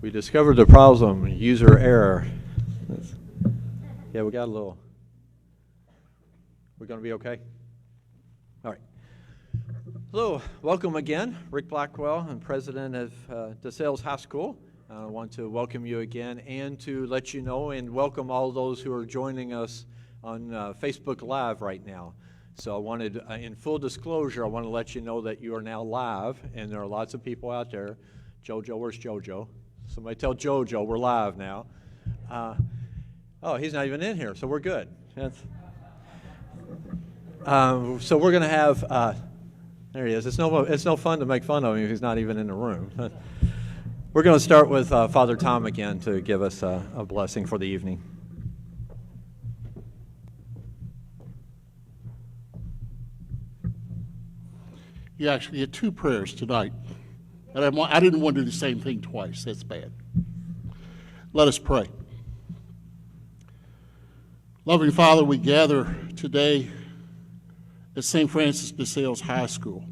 We discovered the problem, user error. Yeah, we got a little. We're going to be okay? All right. Hello, welcome again. Rick Blackwell, I'm president of DeSales High School. I want to welcome you again and to let you know and welcome all those who are joining us on Facebook Live right now. So I wanted, in full disclosure, I want to let you know that you are now live, and there are lots of people out there. Jojo, where's Jojo? Somebody tell Jojo we're live now. Oh, he's not even in here, so we're good. So we're going to have, there he is. It's no fun to make fun of him if he's not even in the room. We're going to start with Father Tom again to give us a blessing for the evening. You actually had two prayers tonight. And I didn't want to do the same thing twice. That's bad. Let us pray. Loving Father, we gather today at St. Francis DeSales High School,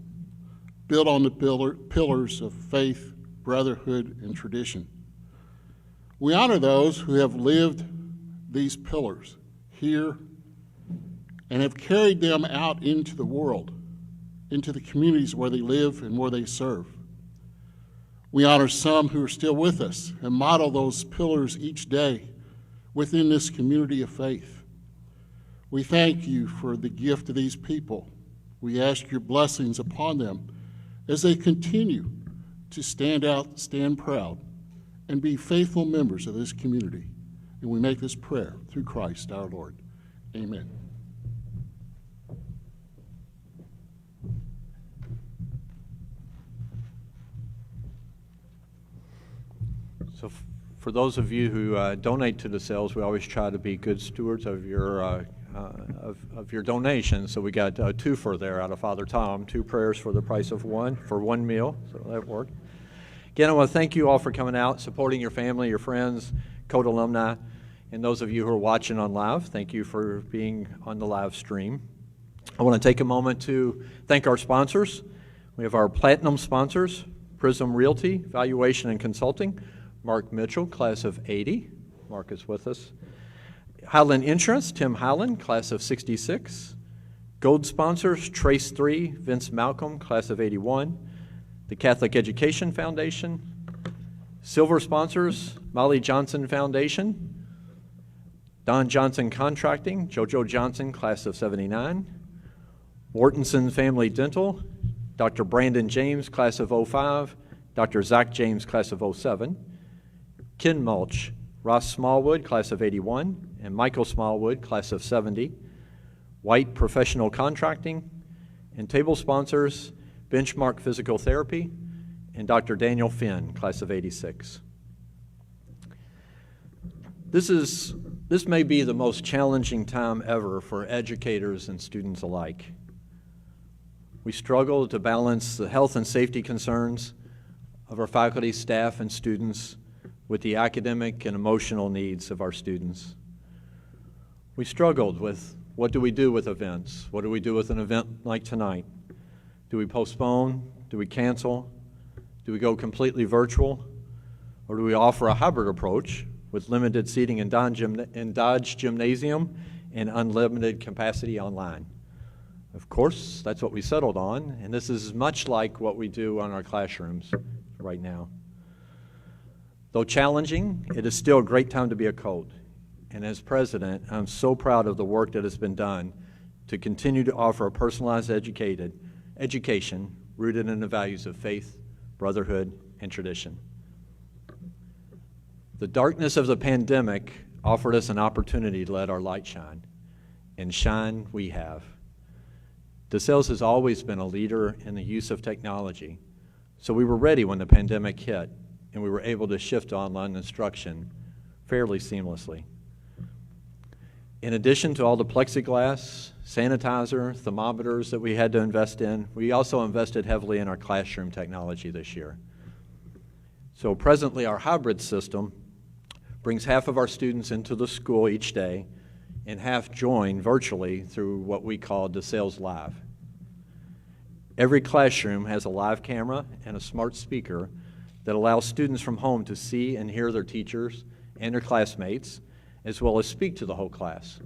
built on the pillars of faith, brotherhood, and tradition. We honor those who have lived these pillars here and have carried them out into the world, into the communities where they live and where they serve. We honor some who are still with us and model those pillars each day within this community of faith. We thank you for the gift of these people. We ask your blessings upon them as they continue to stand out, stand proud, and be faithful members of this community. And we make this prayer through Christ our Lord. Amen. So for those of you who donate to DeSales, we always try to be good stewards of your donation. So we got two for there out of Father Tom, 2 prayers for the price of one, for one meal, so that worked. Again, I want to thank you all for coming out, supporting your family, your friends, Code alumni, and those of you who are watching on live, thank you for being on the live stream. I want to take a moment to thank our sponsors. We have our platinum sponsors, Prism Realty, Valuation and Consulting, Mark Mitchell, class of 80. Mark is with us. Highland Insurance, Tim Highland, class of 66. Gold sponsors, Trace 3, Vince Malcolm, class of 81. The Catholic Education Foundation. Silver sponsors, Molly Johnson Foundation. Don Johnson Contracting, Jojo Johnson, class of 79. Mortensen Family Dental, Dr. Brandon James, class of 05. Dr. Zach James, class of 07. Ken Mulch, Ross Smallwood, class of 81, and Michael Smallwood, class of 70. White Professional Contracting, and table sponsors, Benchmark Physical Therapy, and Dr. Daniel Finn, class of 86. This may be the most challenging time ever for educators and students alike. We struggle to balance the health and safety concerns of our faculty, staff, and students with the academic and emotional needs of our students. We struggled with what do we do with events? What do we do with an event like tonight? Do we postpone? Do we cancel? Do we go completely virtual? Or do we offer a hybrid approach with limited seating in Dodge Gymnasium and unlimited capacity online? Of course, that's what we settled on, and this is much like what we do on our classrooms right now. Though challenging, it is still a great time to be a Code. And as president, I'm so proud of the work that has been done to continue to offer a personalized education rooted in the values of faith, brotherhood, and tradition. The darkness of the pandemic offered us an opportunity to let our light shine, and shine we have. DeSales has always been a leader in the use of technology, so we were ready when the pandemic hit, and we were able to shift to online instruction fairly seamlessly. In addition to all the plexiglass, sanitizer, thermometers that we had to invest in, we also invested heavily in our classroom technology this year. So presently our hybrid system brings half of our students into the school each day and half join virtually through what we call DeSales Live. Every classroom has a live camera and a smart speaker that allows students from home to see and hear their teachers and their classmates, as well as speak to the whole class.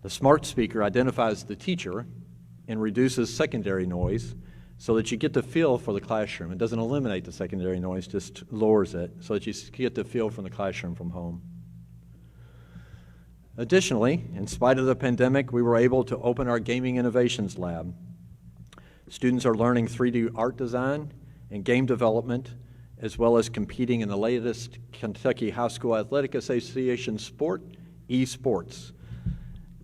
The smart speaker identifies the teacher and reduces secondary noise so that you get the feel for the classroom. It doesn't eliminate the secondary noise, just lowers it so that you get the feel from the classroom from home. Additionally, in spite of the pandemic, we were able to open our Gaming Innovations Lab. Students are learning 3D art design and game development, as well as competing in the latest Kentucky High School Athletic Association sport, esports.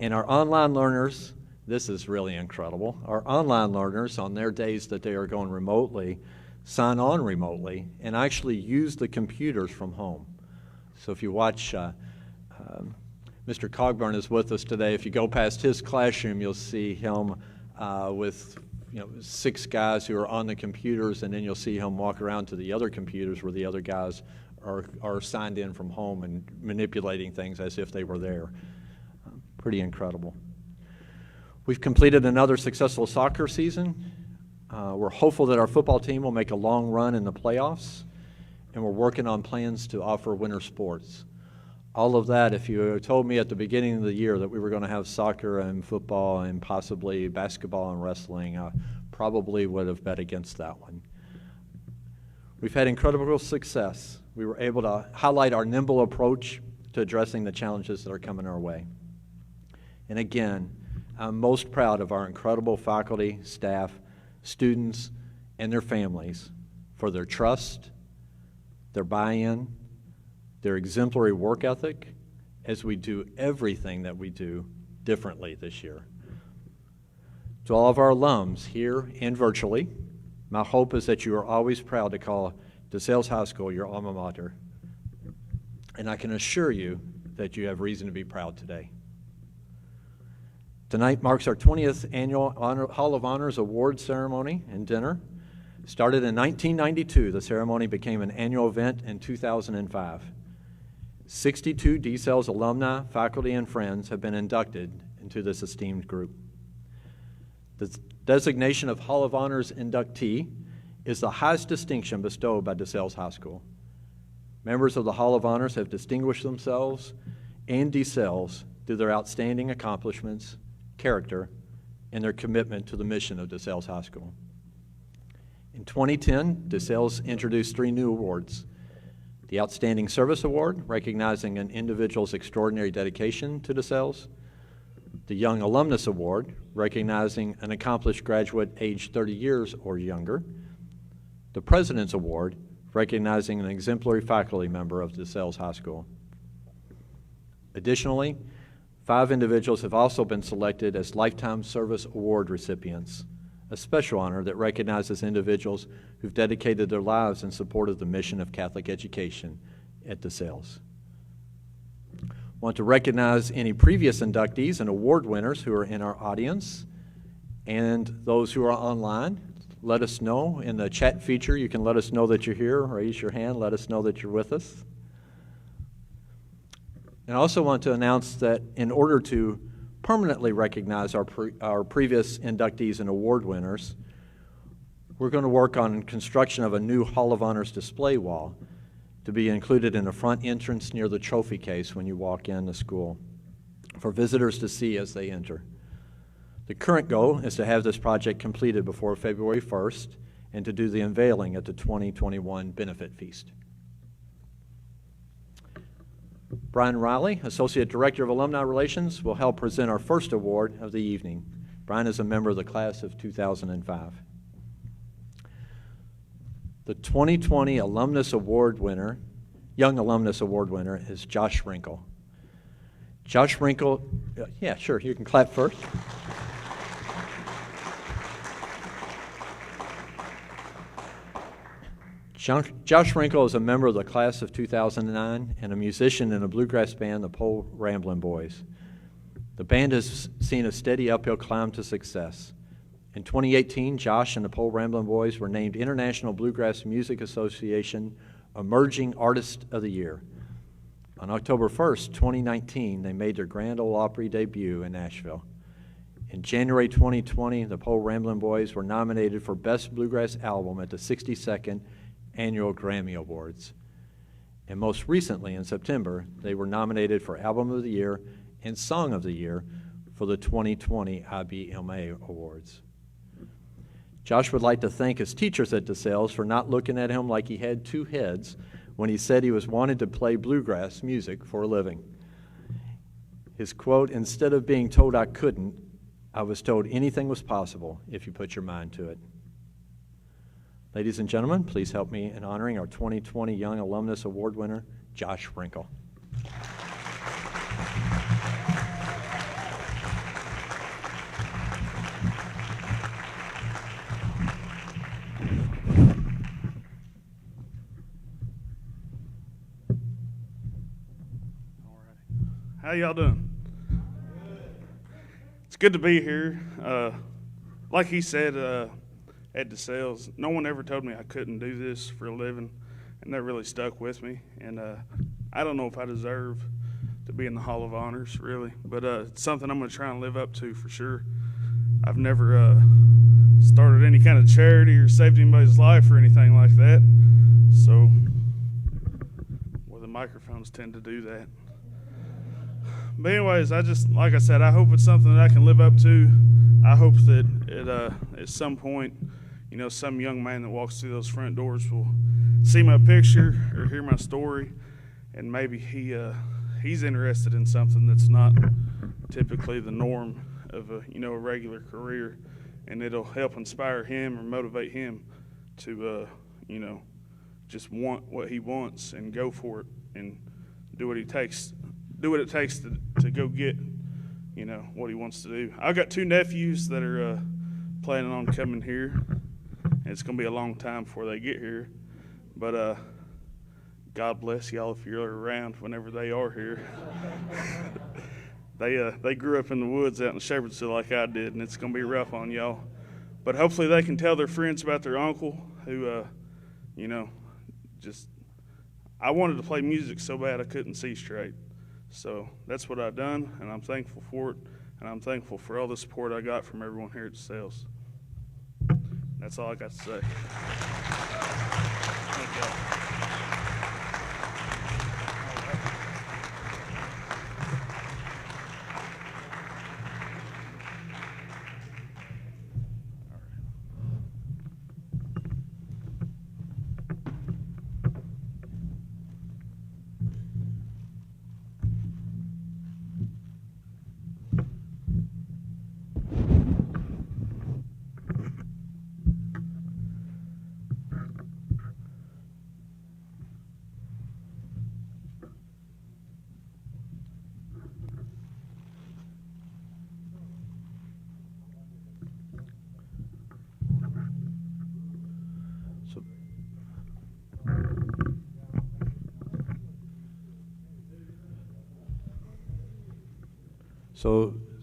And our online learners, this is really incredible, our online learners on their days that they are going remotely, sign on remotely and actually use the computers from home. So if you watch, Mr. Cogburn is with us today. If you go past his classroom, you'll see him with 6 guys who are on the computers, and then you'll see him walk around to the other computers where the other guys are signed in from home and manipulating things as if they were there. Pretty incredible. We've completed another successful soccer season. We're hopeful that our football team will make a long run in the playoffs, and we're working on plans to offer winter sports. All of that, if you had told me at the beginning of the year that we were going to have soccer and football and possibly basketball and wrestling, I probably would have bet against that one. We've had incredible success. We were able to highlight our nimble approach to addressing the challenges that are coming our way. And again, I'm most proud of our incredible faculty, staff, students, and their families for their trust, their buy-in, their exemplary work ethic, as we do everything that we do differently this year. To all of our alums here and virtually, my hope is that you are always proud to call DeSales High School your alma mater. And I can assure you that you have reason to be proud today. Tonight marks our 20th annual Hall of Honors award ceremony and dinner. Started in 1992, the ceremony became an annual event in 2005. 62 DeSales alumni, faculty, and friends have been inducted into this esteemed group. The designation of Hall of Honors Inductee is the highest distinction bestowed by DeSales High School. Members of the Hall of Honors have distinguished themselves and DeSales through their outstanding accomplishments, character, and their commitment to the mission of DeSales High School. In 2010, DeSales introduced 3 new awards. The Outstanding Service Award, recognizing an individual's extraordinary dedication to DeSales. The Young Alumnus Award, recognizing an accomplished graduate aged 30 years or younger. The President's Award, recognizing an exemplary faculty member of DeSales High School. Additionally, 5 individuals have also been selected as Lifetime Service Award recipients, a special honor that recognizes individuals who've dedicated their lives in support of the mission of Catholic education at DeSales. Want to recognize any previous inductees and award winners who are in our audience and those who are online. Let us know in the chat feature. You can let us know that you're here. Raise your hand. Let us know that you're with us. And I also want to announce that in order to permanently recognize our previous inductees and award winners, we're going to work on construction of a new Hall of Honors display wall to be included in the front entrance near the trophy case when you walk in the school for visitors to see as they enter. The current goal is to have this project completed before February 1st and to do the unveiling at the 2021 Benefit Feast. Brian Riley, Associate Director of Alumni Relations, will help present our first award of the evening. Brian is a member of the class of 2005. The 2020 Alumnus Award winner, Young Alumnus Award winner, is Josh Wrinkle. Josh Wrinkle, yeah, sure, you can clap first. Josh Wrinkle is a member of the class of 2009 and a musician in a bluegrass band, the Pole Ramblin' Boys. The band has seen a steady uphill climb to success. In 2018, Josh and the Pole Ramblin' Boys were named International Bluegrass Music Association Emerging Artist of the Year. On October 1st, 2019, they made their Grand Ole Opry debut in Nashville. In January 2020, the Pole Ramblin' Boys were nominated for Best Bluegrass Album at the 62nd annual Grammy Awards. And most recently, in September, they were nominated for Album of the Year and Song of the Year for the 2020 IBMA Awards. Josh would like to thank his teachers at DeSales for not looking at him like he had two heads when he said he was wanting to play bluegrass music for a living. His quote, "Instead of being told I couldn't, I was told anything was possible if you put your mind to it." Ladies and gentlemen, please help me in honoring our 2020 Young Alumnus Award winner, Josh Wrinkle. How y'all doing? It's good to be here. Like he said at DeSales, no one ever told me I couldn't do this for a living, and that really stuck with me. And I don't know if I deserve to be in the Hall of Honors, really, but it's something I'm going to try and live up to for sure. I've never started any kind of charity or saved anybody's life or anything like that, so well, the microphones tend to do that. But anyways, like I said, I hope it's something that I can live up to. I hope that at some point, some young man that walks through those front doors will see my picture or hear my story, and maybe he's interested in something that's not typically the norm of a regular career, and it'll help inspire him or motivate him to just want what he wants and go for it and do what it takes to go get what he wants to do. I've got two nephews that are planning on coming here, and it's going to be a long time before they get here, but God bless y'all if you're around whenever they are here. They grew up in the woods out in Shepherdsville like I did, and it's going to be rough on y'all, but hopefully they can tell their friends about their uncle who I wanted to play music so bad I couldn't see straight. So that's what I've done, and I'm thankful for it, and I'm thankful for all the support I got from everyone here at DeSales. That's all I got to say. Thank y'all.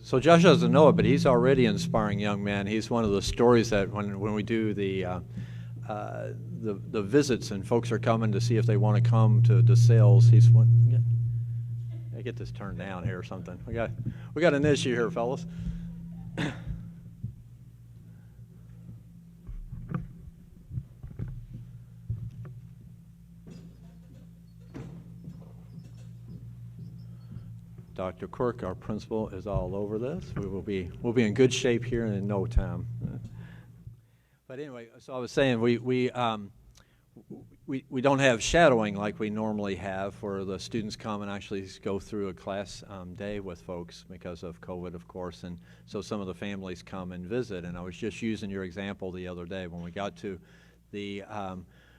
So Josh doesn't know it, but he's already an inspiring young man. He's one of the stories that when we do the visits and folks are coming to see if they want to come to DeSales, he's one. I get this turned down here or something. We got an issue here, fellas. Dr. Quirk, our principal, is all over this. We'll be in good shape here in no time. But anyway, so I was saying we don't have shadowing like we normally have, where the students come and actually go through a class day with folks because of COVID, of course, and so some of the families come and visit. And I was just using your example the other day when we got to the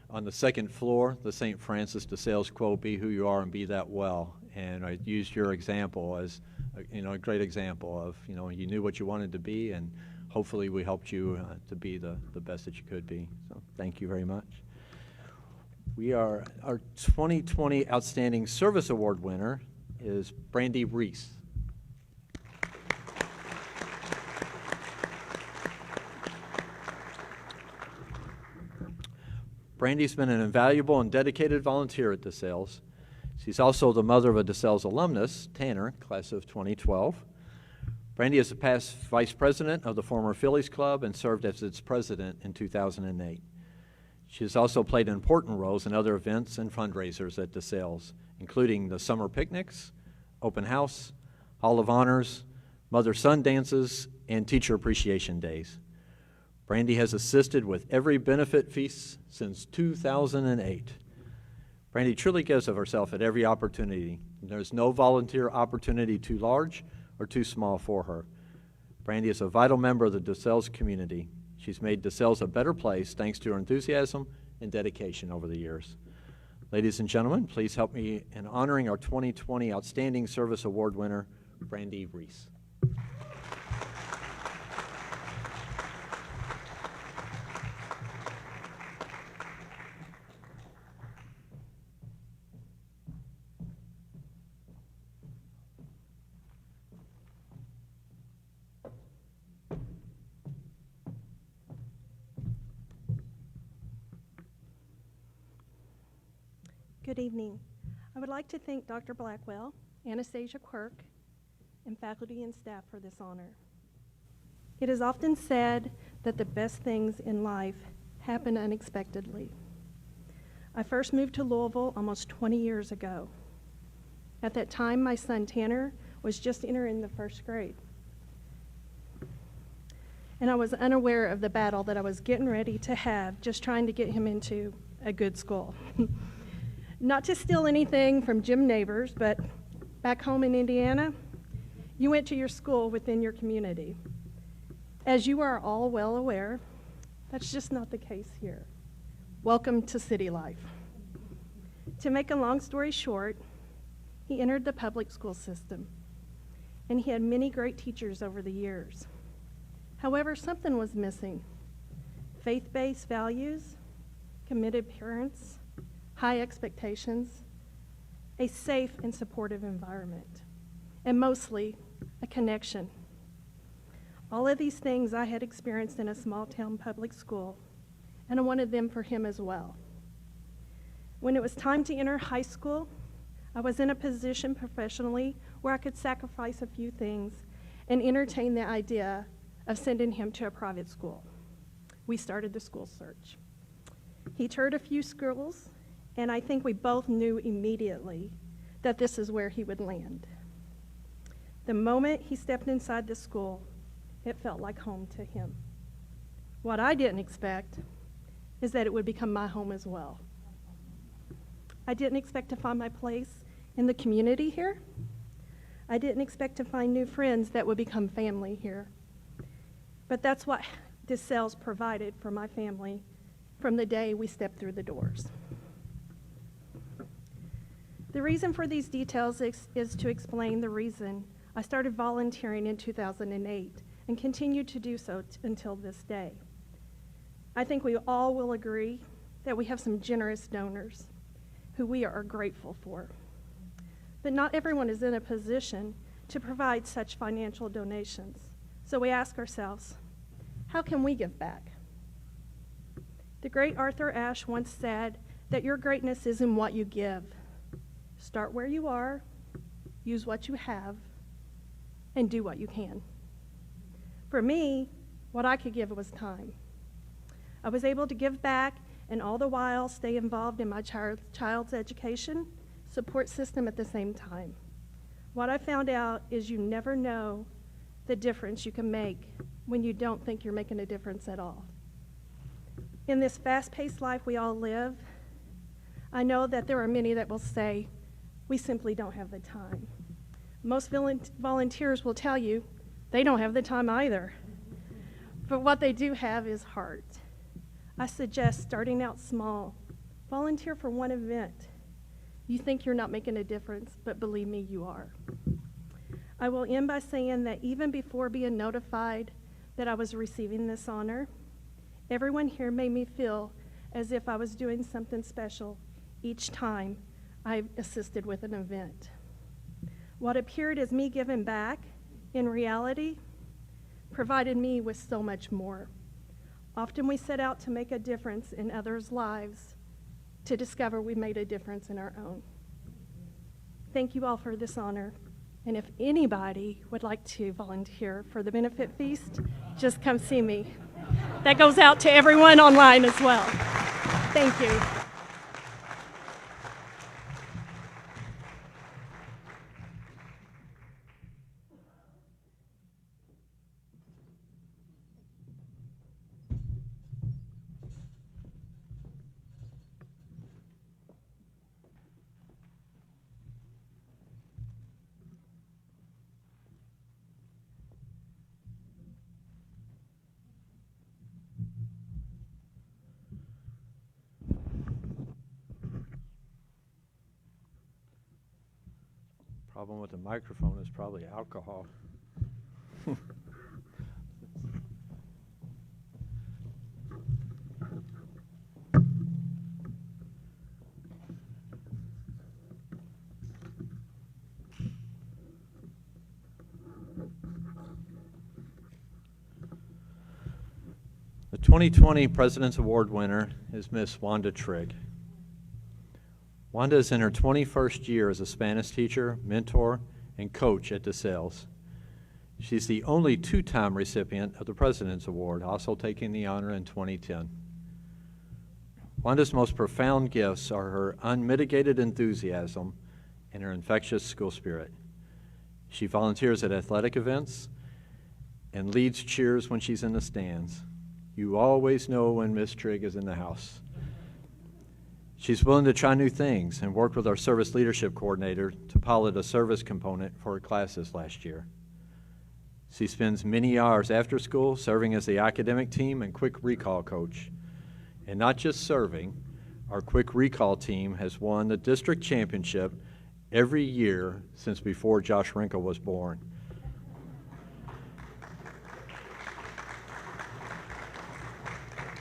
on the second floor, the St. Francis DeSales quote, "Be who you are and be that well." And I used your example as a great example of you knew what you wanted to be, and hopefully we helped you to be the best that you could be. So thank you very much. Our 2020 Outstanding Service Award winner is Brandy Reese. Brandy's been an invaluable and dedicated volunteer at DeSales. She's also the mother of a DeSales alumnus, Tanner, class of 2012. Brandy is a past vice president of the former Phillies Club and served as its president in 2008. She has also played important roles in other events and fundraisers at DeSales, including the summer picnics, open house, Hall of Honors, mother-son dances, and teacher appreciation days. Brandy has assisted with every benefit feast since 2008. Brandy truly gives of herself at every opportunity. There's no volunteer opportunity too large or too small for her. Brandy is a vital member of the DeSales community. She's made DeSales a better place thanks to her enthusiasm and dedication over the years. Ladies and gentlemen, please help me in honoring our 2020 Outstanding Service Award winner, Brandy Reese. Good evening. I would like to thank Dr. Blackwell, Anastasia Quirk, and faculty and staff for this honor. It is often said that the best things in life happen unexpectedly. I first moved to Louisville almost 20 years ago. At that time, my son Tanner was just entering the first grade. And I was unaware of the battle that I was getting ready to have just trying to get him into a good school. Not to steal anything from Jim Neighbors, but back home in Indiana, you went to your school within your community. As you are all well aware, that's just not the case here. Welcome to city life. To make a long story short, he entered the public school system, and he had many great teachers over the years. However, something was missing. Faith-based values, committed parents, high expectations, a safe and supportive environment, and mostly a connection. All of these things I had experienced in a small town public school, and I wanted them for him as well. When it was time to enter high school, I was in a position professionally where I could sacrifice a few things and entertain the idea of sending him to a private school. We started the school search. He toured a few schools, and I think we both knew immediately that this is where he would land. The moment he stepped inside the school, it felt like home to him. What I didn't expect is that it would become my home as well. I didn't expect to find my place in the community here. I didn't expect to find new friends that would become family here. But that's what DeSales provided for my family from the day we stepped through the doors. The reason for these details is to explain the reason I started volunteering in 2008 and continue to do so until this day. I think we all will agree that we have some generous donors who we are grateful for. But not everyone is in a position to provide such financial donations. So we ask ourselves, how can we give back? The great Arthur Ashe once said that your greatness is in what you give. Start where you are, use what you have, and do what you can. For me, what I could give was time. I was able to give back and all the while stay involved in my child's education support system at the same time. What I found out is you never know the difference you can make when you don't think you're making a difference at all. In this fast-paced life we all live, I know that there are many that will say, we simply don't have the time. Most volunteers will tell you they don't have the time either. But what they do have is heart. I suggest starting out small. Volunteer for one event. You think you're not making a difference, but believe me, you are. I will end by saying that even before being notified that I was receiving this honor, everyone here made me feel as if I was doing something special each time I assisted with an event. What appeared as me giving back, in reality, provided me with so much more. Often we set out to make a difference in others' lives to discover we made a difference in our own. Thank you all for this honor. And if anybody would like to volunteer for the benefit feast, just come see me. That goes out to everyone online as well. Thank you. Problem with the microphone is probably alcohol. The 2020 President's Award winner is Miss Wanda Trigg. Wanda is in her 21st year as a Spanish teacher, mentor, and coach at DeSales. She's the only two-time recipient of the President's Award, also taking the honor in 2010. Wanda's most profound gifts are her unmitigated enthusiasm and her infectious school spirit. She volunteers at athletic events and leads cheers when she's in the stands. You always know when Miss Trigg is in the house. She's willing to try new things and worked with our service leadership coordinator to pilot a service component for her classes last year. She spends many hours after school serving as the academic team and quick recall coach. And not just serving, our quick recall team has won the district championship every year since before Josh Rinkel was born.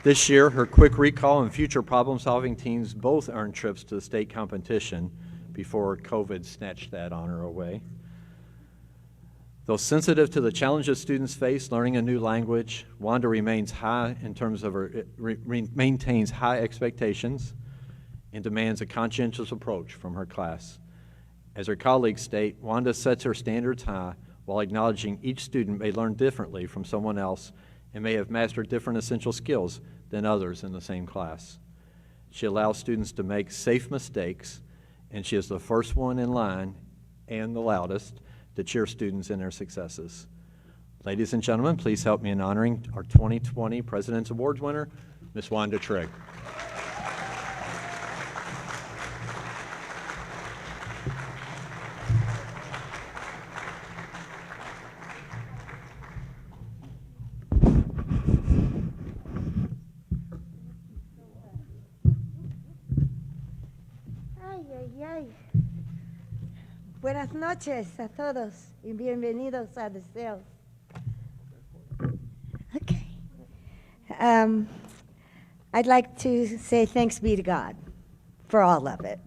This year, her quick recall and future problem-solving teams both earned trips to the state competition before COVID snatched that honor away. Though sensitive to the challenges students face learning a new language, Wanda remains high in terms of maintains high expectations and demands a conscientious approach from her class. As her colleagues state, Wanda sets her standards high while acknowledging each student may learn differently from someone else and may have mastered different essential skills than others in the same class. She allows students to make safe mistakes, and she is the first one in line and the loudest to cheer students in their successes. Ladies and gentlemen, please help me in honoring our 2020 President's Awards winner, Ms. Wanda Trigg. Buenas noches a todos y bienvenidos a DeSales. Okay. I'd like to say thanks be to God for all of it.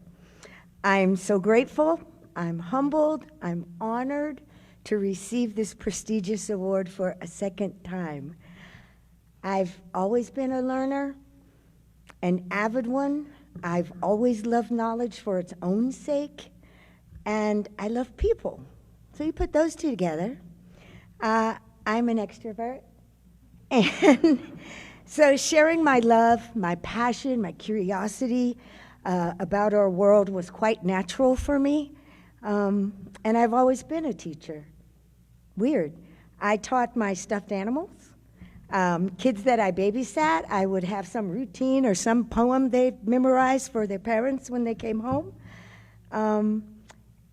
I'm so grateful, I'm humbled, I'm honored to receive this prestigious award for a second time. I've always been a learner, an avid one. I've always loved knowledge for its own sake. And I love people. So you put those two together. I'm an extrovert. And so sharing my love, my passion, my curiosity about our world was quite natural for me. And I've always been a teacher. Weird. I taught my stuffed animals. Kids that I babysat, I would have some routine or some poem they memorized for their parents when they came home.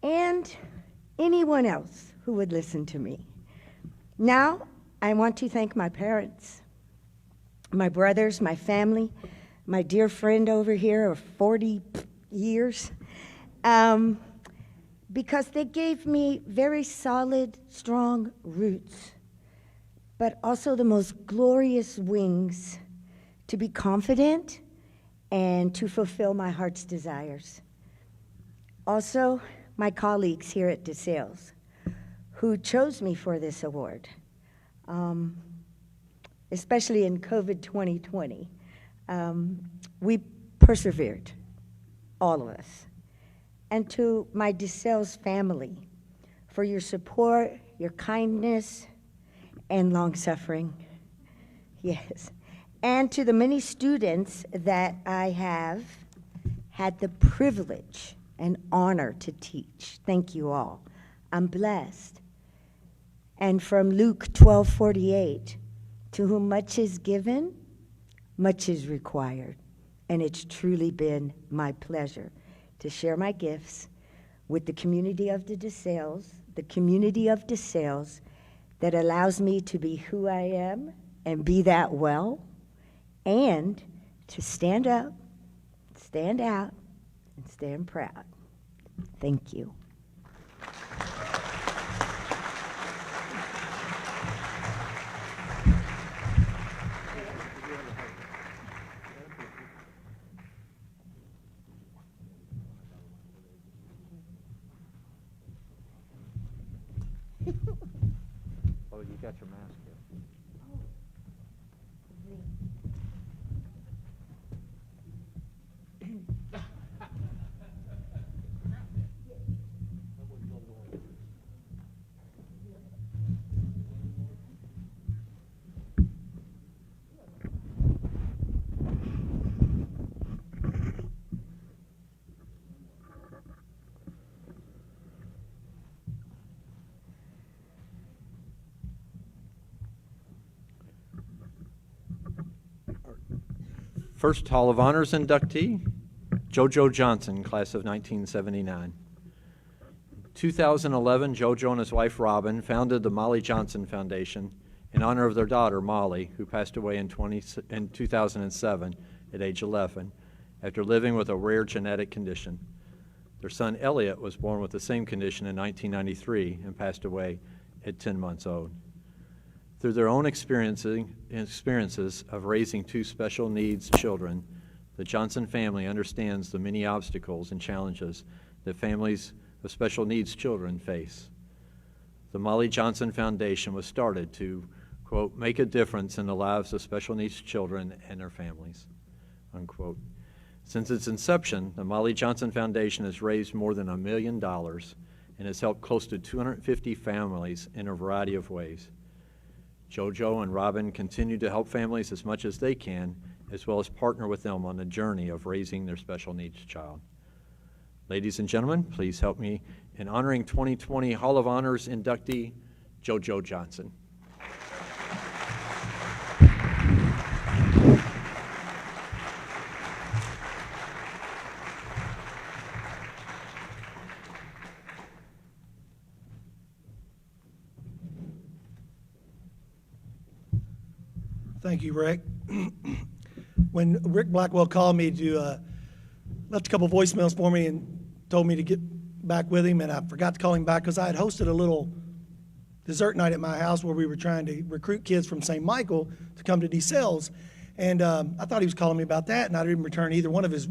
And anyone else who would listen to me. Now, I want to thank my parents, my brothers, my family, my dear friend over here of 40 years, because they gave me very solid, strong roots, but also the most glorious wings to be confident and to fulfill my heart's desires. Also, my colleagues here at DeSales, who chose me for this award, especially in COVID 2020. We persevered, all of us. And to my DeSales family, for your support, your kindness, and long-suffering, yes. and to the many students that I have had the privilege and honor to teach. Thank you all. I'm blessed. And from Luke 12:48, to whom much is given, much is required. And it's truly been my pleasure to share my gifts with the community of the DeSales that allows me to be who I am and be that well, and to stand up, stand out, and stand proud. Thank you. Oh, you got your mask here. First Hall of Honors inductee, JoJo Johnson, class of 1979. 2011, JoJo and his wife Robin founded the Molly Johnson Foundation in honor of their daughter Molly, who passed away in 2007 at age 11 after living with a rare genetic condition. Their son Elliot was born with the same condition in 1993 and passed away at 10 months old. Through their own experiences of raising two special needs children, the Johnson family understands the many obstacles and challenges that families of special needs children face. The Molly Johnson Foundation was started to, quote, make a difference in the lives of special needs children and their families, unquote. Since its inception, the Molly Johnson Foundation has raised more than $1 million and has helped close to 250 families in a variety of ways. JoJo and Robin continue to help families as much as they can, as well as partner with them on the journey of raising their special needs child. Ladies and gentlemen, please help me in honoring 2020 Hall of Honors inductee, JoJo Johnson. Thank you, Rick. When Rick Blackwell called me to left a couple voicemails for me and told me to get back with him, and I forgot to call him back because I had hosted a little dessert night at my house where we were trying to recruit kids from St. Michael to come to DeSales, and I thought he was calling me about that, and I didn't return either one of his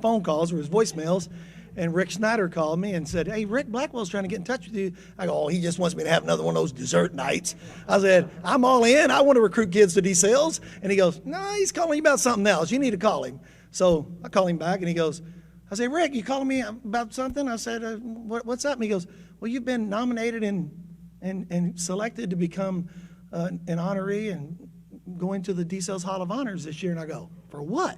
phone calls or his voicemails. And Rick Snyder called me and said, hey, Rick Blackwell's trying to get in touch with you. I go, oh, he just wants me to have another one of those dessert nights. I said, I'm all in. I want to recruit kids to DeSales. And he goes, no, he's calling you about something else. You need to call him. So I call him back, and he goes, I say, Rick, you calling me about something? I said, what's up? And he goes, well, you've been nominated and selected to become an honoree and go into the DeSales Hall of Honors this year. And I go, for what?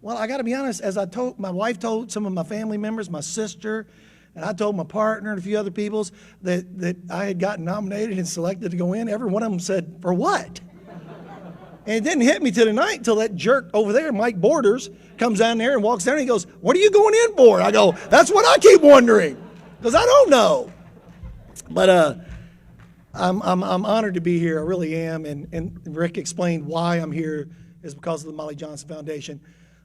Well, I got to be honest, as I told, my wife told some of my family members, my sister, and I told my partner and a few other peoples that I had gotten nominated and selected to go in. Every one of them said, for what? And it didn't hit me till tonight until that jerk over there, Mike Borders, comes down there and walks down and he goes, what are you going in for? I go, that's what I keep wondering, because I don't know. But I'm honored to be here. I really am. And Rick explained why I'm here is because of the Molly Johnson Foundation.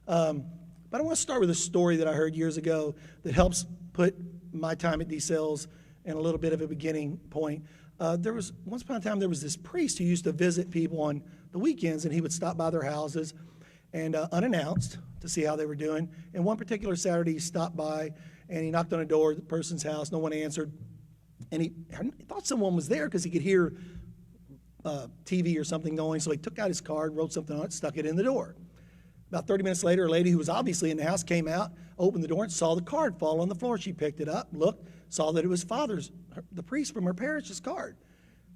But I want to start with a story that I heard years ago that helps put my time at DeSales in a little bit of a beginning point. Once upon a time, there was this priest who used to visit people on the weekends, and he would stop by their houses and unannounced to see how they were doing. And one particular Saturday, he stopped by and he knocked on a door at the person's house. No one answered. And he thought someone was there because he could hear TV or something going. So he took out his card, wrote something on it, stuck it in the door. About 30 minutes later, a lady who was obviously in the house came out, opened the door, and saw the card fall on the floor. She picked it up, looked, saw that it was the priest from her parish's card.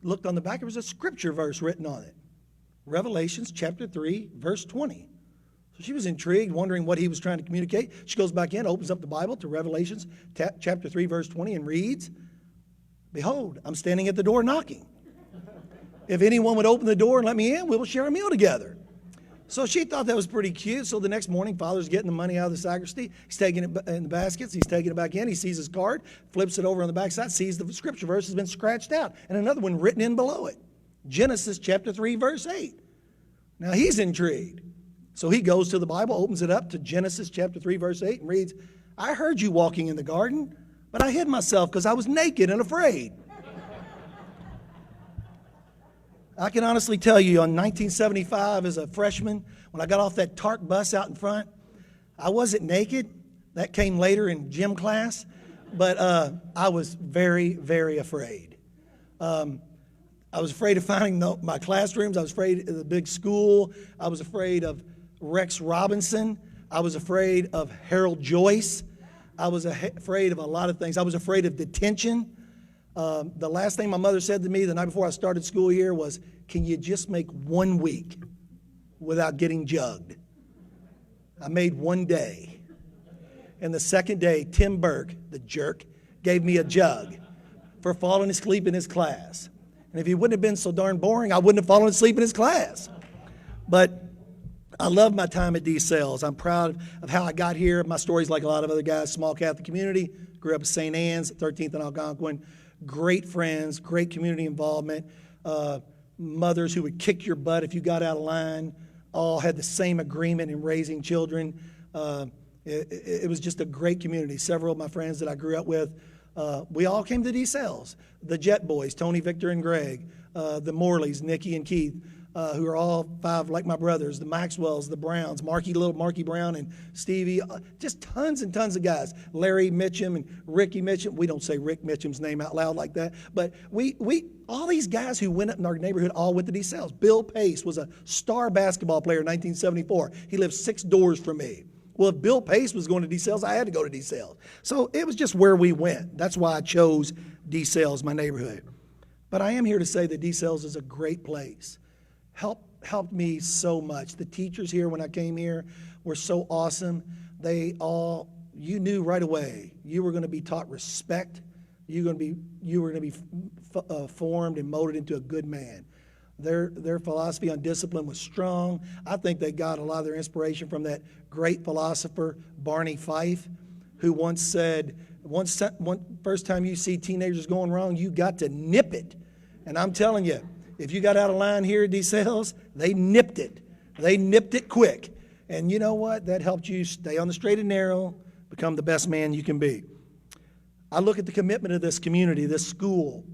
Looked on the back, there was a scripture verse written on it. Revelations chapter 3, verse 20. So she was intrigued, wondering what he was trying to communicate. She goes back in, opens up the Bible to Revelations chapter 3, verse 20, and reads, "Behold, I'm standing at the door knocking. If anyone would open the door and let me in, we will share a meal together." So she thought that was pretty cute. So the next morning, Father's getting the money out of the sacristy. He's taking it in the baskets. He's taking it back in. He sees his card, flips it over on the backside, sees the scripture verse has been scratched out, and another one written in below it. Genesis chapter 3, verse 8. Now he's intrigued. So he goes to the Bible, opens it up to Genesis chapter 3, verse 8, and reads, "I heard you walking in the garden, but I hid myself because I was naked and afraid." I can honestly tell you, on 1975 as a freshman, when I got off that TARC bus out in front, I wasn't naked. That came later in gym class. But I was very, very afraid. I was afraid of finding my classrooms. I was afraid of the big school. I was afraid of Rex Robinson. I was afraid of Harold Joyce. I was afraid of a lot of things. I was afraid of detention. The last thing my mother said to me the night before I started school here was, "Can you just make 1 week without getting jugged?" I made 1 day. And the second day, Tim Burke, the jerk, gave me a jug for falling asleep in his class. And if he wouldn't have been so darn boring, I wouldn't have fallen asleep in his class. But I love my time at DeSales. I'm proud of how I got here. My story's like a lot of other guys, small Catholic community. Grew up at St. Anne's, 13th and Algonquin. Great friends, great community involvement. Mothers who would kick your butt if you got out of line. All had the same agreement in raising children. It was just a great community. Several of my friends that I grew up with, we all came to DeSales. The Jet Boys, Tony, Victor, and Greg. The Morleys, Nikki and Keith, who are all 5 like my brothers. The Maxwells, the Browns, little Marky Brown and Stevie. Just tons and tons of guys. Larry Mitchum and Ricky Mitchum. We don't say Rick Mitchum's name out loud like that. But all these guys who went up in our neighborhood all went to DeSales. Bill Pace was a star basketball player in 1974. He lived 6 doors from me. Well, if Bill Pace was going to DeSales, I had to go to DeSales. So it was just where we went. That's why I chose DeSales, my neighborhood. But I am here to say that DeSales is a great place. Helped me so much. The teachers here when I came here were so awesome. You knew right away you were going to be taught respect. You were going to be formed and molded into a good man. Their philosophy on discipline was strong. I think they got a lot of their inspiration from that great philosopher, Barney Fife, who once said, first time you see teenagers going wrong, you got to nip it. And I'm telling you, if you got out of line here at DeSales, they nipped it. They nipped it quick. And you know what? That helped you stay on the straight and narrow, become the best man you can be. I look at the commitment of this community, this school.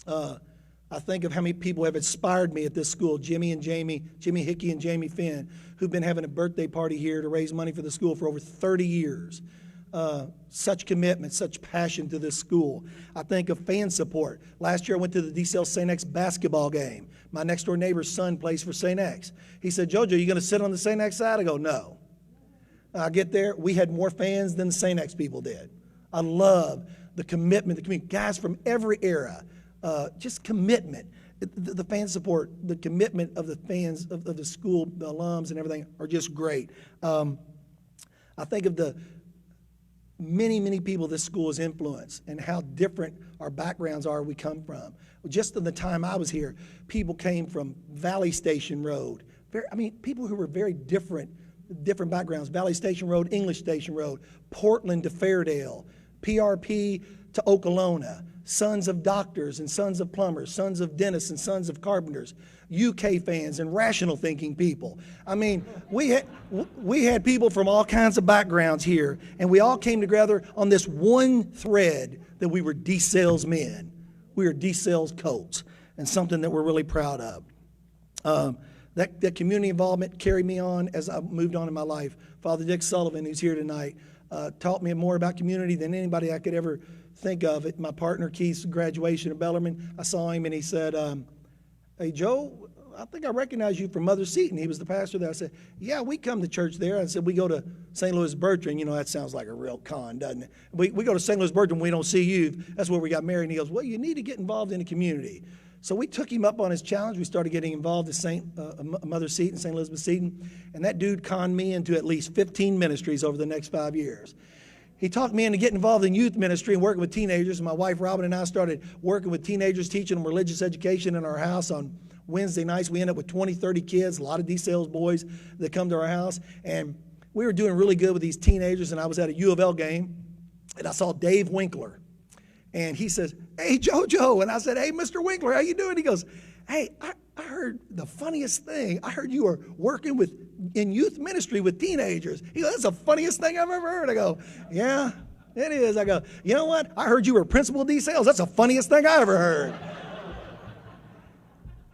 I think of how many people have inspired me at this school, Jimmy Hickey and Jamie Finn, who've been having a birthday party here to raise money for the school for over 30 years. Such commitment, such passion to this school. I think of fan support. Last year I went to the DeSales St. X basketball game. My next door neighbor's son plays for St. X. He said, "Jojo, you going to sit on the St. X side?" I go, "No." I get there, we had more fans than the St. X people did. I love the commitment, the community, guys from every era. Just commitment. The fan support, the commitment of the fans of the school, the alums and everything are just great. I think of the many people this school has influenced and how different our backgrounds are we come from. Just in the time I was here, people came from Valley Station Road. People who were very different backgrounds. Valley Station Road, English Station Road, Portland to Fairdale, PRP to Okolona, sons of doctors and sons of plumbers, sons of dentists and sons of carpenters, UK fans and rational thinking people. We had people from all kinds of backgrounds here, and we all came together on this one thread that we were DeSales men. We were DeSales Colts, and something that we're really proud of. That community involvement carried me on as I moved on in my life. Father Dick Sullivan, who's here tonight, taught me more about community than anybody I could ever think of. At my partner Keith's graduation at Bellarmine, I saw him and he said, "Hey, Joe, I think I recognize you from Mother Seton." He was the pastor there. I said, "Yeah, we come to church there." I said, "We go to St. Louis Bertrand." That sounds like a real con, doesn't it? We go to St. Louis Bertrand, we don't see you. That's where we got married. And he goes, "Well, you need to get involved in the community." So we took him up on his challenge. We started getting involved at Mother Seton, St. Elizabeth Seton, and that dude conned me into at least 15 ministries over the next 5 years. He talked me into getting involved in youth ministry and working with teenagers. My wife Robin and I started working with teenagers, teaching them religious education in our house on Wednesday nights. We end up with 20, 30 kids, a lot of DeSales boys that come to our house. And we were doing really good with these teenagers, and I was at a U of L game, and I saw Dave Winkler. And he says, "Hey, JoJo." And I said, "Hey, Mr. Winkler, how you doing?" He goes, "Hey, I heard the funniest thing. I heard you were working in youth ministry with teenagers." He goes, "That's the funniest thing I've ever heard." I go, "Yeah, it is." I go, "You know what? I heard you were principal of DeSales. That's the funniest thing I ever heard."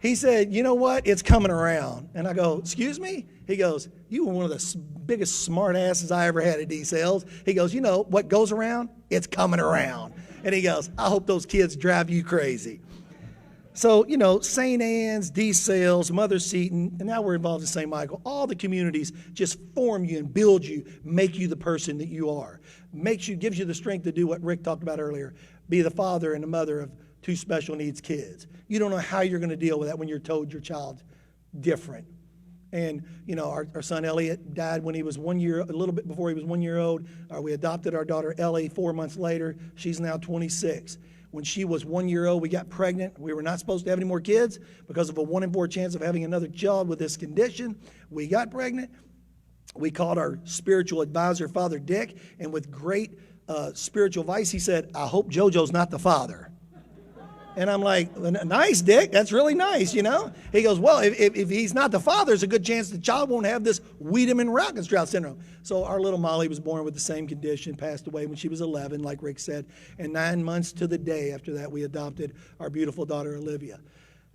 He said, "You know what? It's coming around." And I go, "Excuse me?" He goes, "You were one of the biggest smart asses I ever had at DeSales." He goes, "You know what goes around? It's coming around." And he goes, "I hope those kids drive you crazy." So, St. Anne's, DeSales, Mother Seton, and now we're involved in St. Michael. All the communities just form you and build you, make you the person that you are. Gives you the strength to do what Rick talked about earlier, be the father and the mother of 2 special needs kids. You don't know how you're going to deal with that when you're told your child's different. And, our son Elliot died when he was 1 year, a little bit before he was 1 year old. We adopted our daughter Ellie 4 months later. She's now 26. When she was 1 year old, we got pregnant. We were not supposed to have any more kids because of a 1 in 4 chance of having another child with this condition. We got pregnant. We called our spiritual advisor, Father Dick, and with great spiritual advice, he said, "I hope JoJo's not the father." And I'm like, "Nice, Dick. That's really nice, He goes, "Well, if he's not the father, there's a good chance the child won't have this Wiedemann-Rockenstraub syndrome." So our little Molly was born with the same condition, passed away when she was 11, like Rick said. And 9 months to the day after that, we adopted our beautiful daughter, Olivia.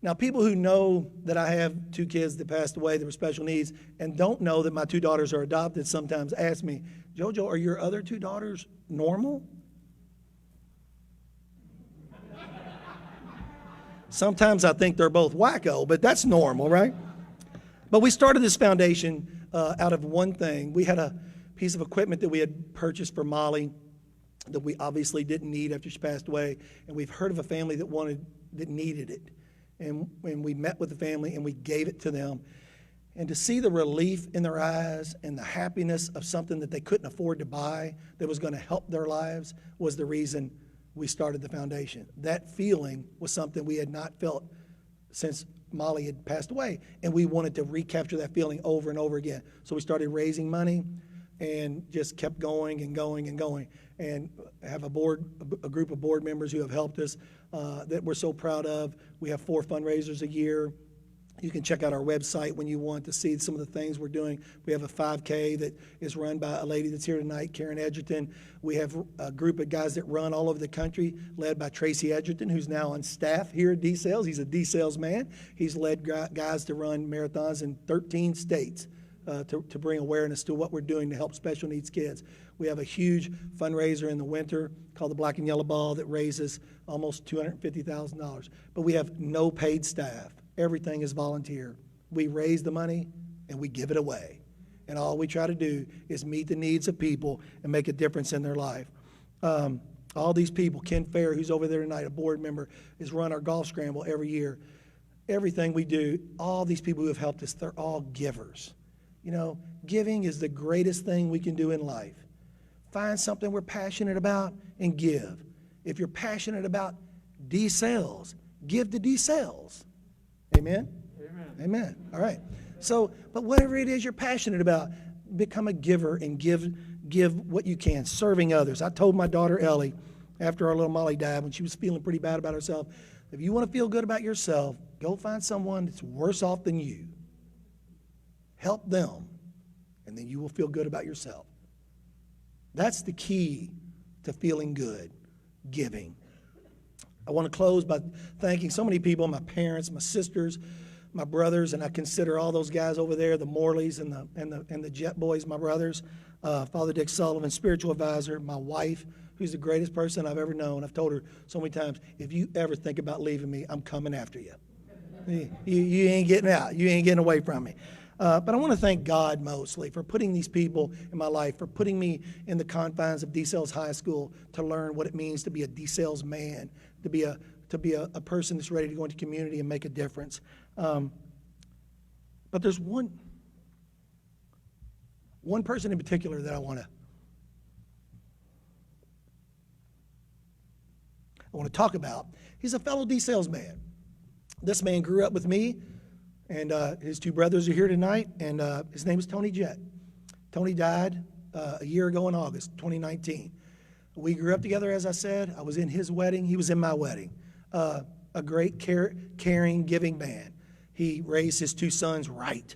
Now, people who know that I have 2 kids that passed away that were special needs and don't know that my 2 daughters are adopted sometimes ask me, "JoJo, are your other 2 daughters normal?" Sometimes I think they're both wacko, but that's normal, right? But we started this foundation out of one thing. We had a piece of equipment that we had purchased for Molly that we obviously didn't need after she passed away, and we've heard of a family that needed it. And we met with the family and we gave it to them. And to see the relief in their eyes and the happiness of something that they couldn't afford to buy that was going to help their lives was the reason we started the foundation. That feeling was something we had not felt since Molly had passed away, and we wanted to recapture that feeling over and over again. So we started raising money and just kept going and going and going, and have a group of board members who have helped us that we're so proud of. We have 4 fundraisers a year. You can check out our website when you want to see some of the things we're doing. We have a 5K that is run by a lady that's here tonight, Karen Edgerton. We have a group of guys that run all over the country, led by Tracy Edgerton, who's now on staff here at DeSales. He's a DeSales man. He's led guys to run marathons in 13 states to bring awareness to what we're doing to help special needs kids. We have a huge fundraiser in the winter called the Black and Yellow Ball that raises almost $250,000. But we have no paid staff. Everything is volunteer. We raise the money and we give it away. And all we try to do is meet the needs of people and make a difference in their life. All these people, Ken Fair, who's over there tonight, a board member, is run our golf scramble every year. Everything we do, all these people who have helped us, they're all givers. Giving is the greatest thing we can do in life. Find something we're passionate about and give. If you're passionate about DeSales, give to DeSales. Amen? Amen. Amen. All right. So, but whatever it is you're passionate about, become a giver and give what you can, serving others. I told my daughter Ellie, after our little Molly died, when she was feeling pretty bad about herself, if you want to feel good about yourself, go find someone that's worse off than you. Help them, and then you will feel good about yourself. That's the key to feeling good, giving. I want to close by thanking so many people, my parents, my sisters, my brothers, and I consider all those guys over there, the Morleys and the Jet Boys, my brothers, Father Dick Sullivan, spiritual advisor, my wife, who's the greatest person I've ever known. I've told her so many times, if you ever think about leaving me, I'm coming after you. You ain't getting out. You ain't getting away from me. But I want to thank God mostly for putting these people in my life, for putting me in the confines of DeSales High School to learn what it means to be a DeSales man, to be a to be a person that's ready to go into community and make a difference. But there's one person in particular that I want to talk about. He's a fellow DeSales man. This man grew up with me, and his two brothers are here tonight, and his name is Tony Jett. Tony died a year ago in August 2019. We grew up together, as I said. I was in his wedding. He was in my wedding. A great, caring, giving man. He raised his two sons right.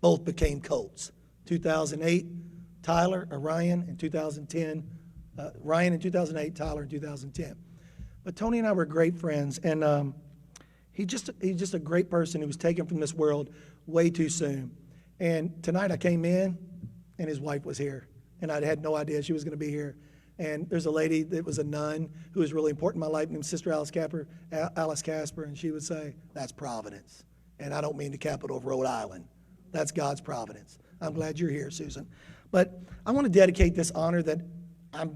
Both became Colts. 2008, Ryan in 2010. Ryan in 2008, Tyler in 2010. But Tony and I were great friends, and he's just a great person who was taken from this world way too soon. And tonight I came in, and his wife was here, and I had no idea she was going to be here. And there's a lady that was a nun who was really important in my life named Sister Alice Casper, and she would say, "That's Providence." And I don't mean the capital of Rhode Island. That's God's Providence. I'm glad you're here, Susan. But I want to dedicate this honor that I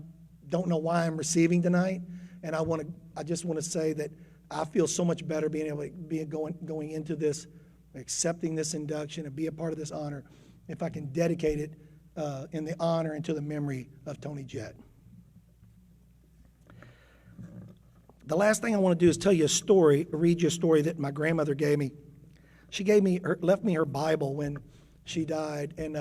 don't know why I'm receiving tonight, and I just want to say that I feel so much better being able to be going into this, accepting this induction and be a part of this honor, if I can dedicate it in the honor and to the memory of Tony Jett. The last thing I want to do is tell you a story, read you a story that my grandmother gave me. She left me her Bible when she died, and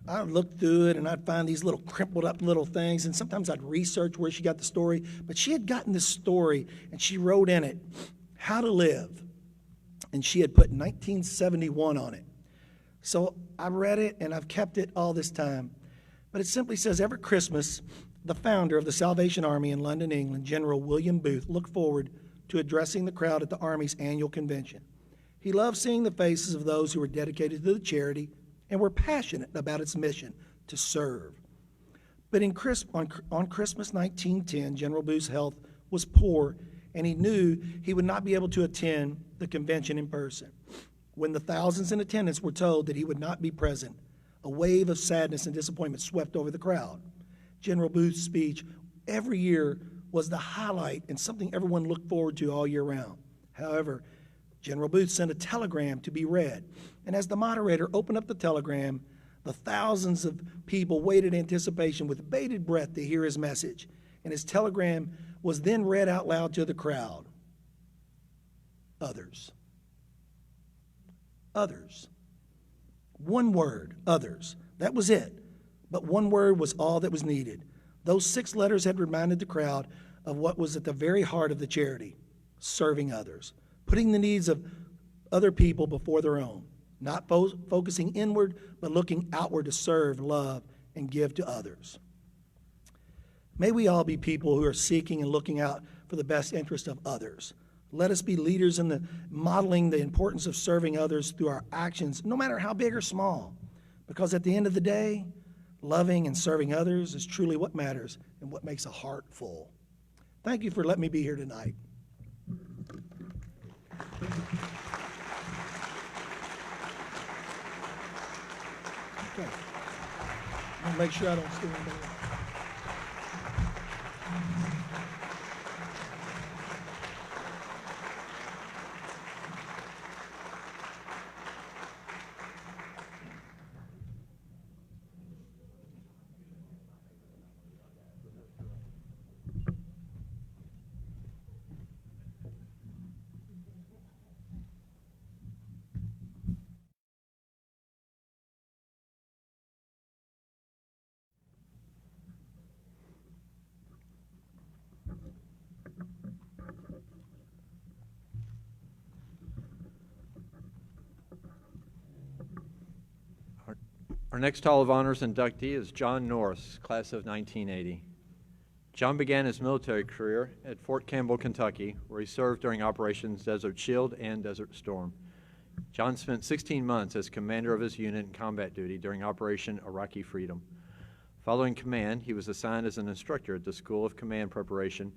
I looked through it, and I'd find these little crumpled up little things, and sometimes I'd research where she got the story. But she had gotten this story, and she wrote in it, "How to Live," and she had put 1971 on it. So I read it, and I've kept it all this time. But it simply says, every Christmas, the founder of the Salvation Army in London, England, General William Booth, looked forward to addressing the crowd at the Army's annual convention. He loved seeing the faces of those who were dedicated to the charity and were passionate about its mission to serve. But on Christmas 1910, General Booth's health was poor, and he knew he would not be able to attend the convention in person. When the thousands in attendance were told that he would not be present, a wave of sadness and disappointment swept over the crowd. General Booth's speech every year was the highlight and something everyone looked forward to all year round. However, General Booth sent a telegram to be read, and as the moderator opened up the telegram, the thousands of people waited in anticipation with bated breath to hear his message, and his telegram was then read out loud to the crowd. Others. Others. One word, others. That was it. But one word was all that was needed. Those 6 letters had reminded the crowd of what was at the very heart of the charity, serving others, putting the needs of other people before their own, not focusing inward, but looking outward to serve, love, and give to others. May we all be people who are seeking and looking out for the best interest of others. Let us be leaders in the modeling the importance of serving others through our actions, no matter how big or small, because at the end of the day, loving and serving others is truly what matters and what makes a heart full. Thank you for letting me be here tonight. Okay. I'll make sure I don't steal anything. Our next Hall of Honors inductee is John Norris, class of 1980. John began his military career at Fort Campbell, Kentucky, where he served during Operations Desert Shield and Desert Storm. John spent 16 months as commander of his unit in combat duty during Operation Iraqi Freedom. Following command, he was assigned as an instructor at the School of Command Preparation